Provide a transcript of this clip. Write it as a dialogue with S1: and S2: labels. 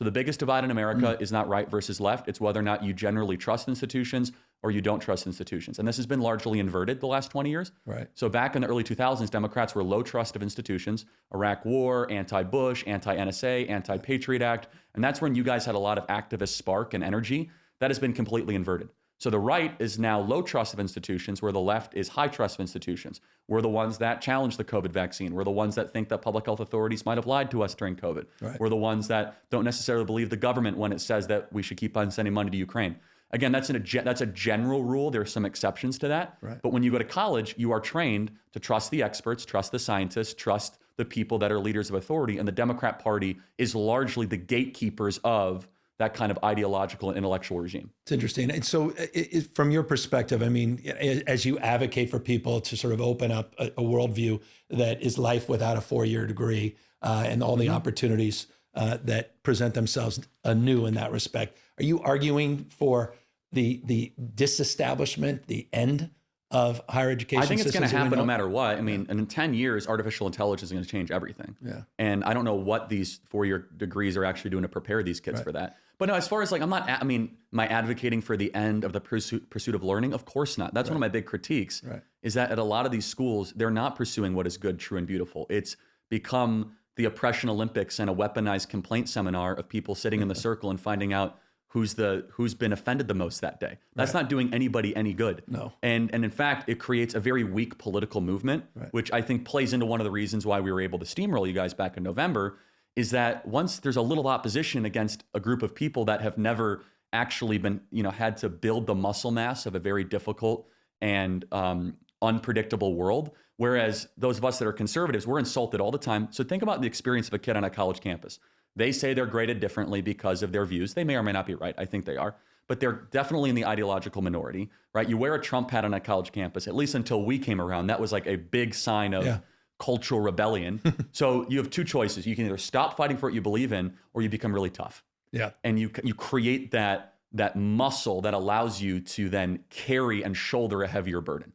S1: So the biggest divide in America is not right versus left. It's whether or not you generally trust institutions or you don't trust institutions. And this has been largely inverted the last 20 years.
S2: Right.
S1: So back in the early 2000s, Democrats were low trust of institutions, Iraq War, anti-Bush, anti-NSA, anti-Patriot Act. And that's when you guys had a lot of activist spark and energy. That has been completely inverted. So the right is now low trust of institutions, where the left is high trust of institutions. We're the ones that challenge the COVID vaccine. We're the ones that think that public health authorities might have lied to us during COVID.
S2: Right.
S1: We're the ones that don't necessarily believe the government when it says that we should keep on sending money to Ukraine. Again, that's a general rule. There are some exceptions to that.
S2: Right.
S1: But when you go to college, you are trained to trust the experts, trust the scientists, trust the people that are leaders of authority. And the Democrat Party is largely the gatekeepers of that kind of ideological and intellectual regime.
S2: It's interesting. And so from your perspective, I mean, as you advocate for people to sort of open up a worldview that is life without a 4-year degree and all the opportunities that present themselves anew in that respect, are you arguing for the disestablishment, the end of higher education?
S1: I think it's going to happen no matter what. I mean,
S2: Yeah.
S1: and in 10 years, artificial intelligence is going to change everything.
S2: Yeah.
S1: And I don't know what these 4-year degrees are actually doing to prepare these kids
S2: Right.
S1: for that. But no, as far as like, am I advocating for the end of the pursuit of learning? Of course not. That's one of my big critiques,
S2: Right.
S1: is that at a lot of these schools, they're not pursuing what is good, true, and beautiful. It's become the oppression Olympics and a weaponized complaint seminar of people sitting in the circle and finding out who's been offended the most that day. That's not doing anybody any good.
S2: No.
S1: And in fact, it creates a very weak political movement, which I think plays into one of the reasons why we were able to steamroll you guys back in November, is that once there's a little opposition against a group of people that have never actually been, had to build the muscle mass of a very difficult and unpredictable world. Whereas those of us that are conservatives, we're insulted all the time. So think about the experience of a kid on a college campus. They say they're graded differently because of their views. They may or may not be right. I think they are. But they're definitely in the ideological minority, right? You wear a Trump hat on a college campus, at least until we came around. That was like a big sign of cultural rebellion. So you have two choices. You can either stop fighting for what you believe in, or you become really tough.
S2: Yeah.
S1: And you create that muscle that allows you to then carry and shoulder a heavier burden.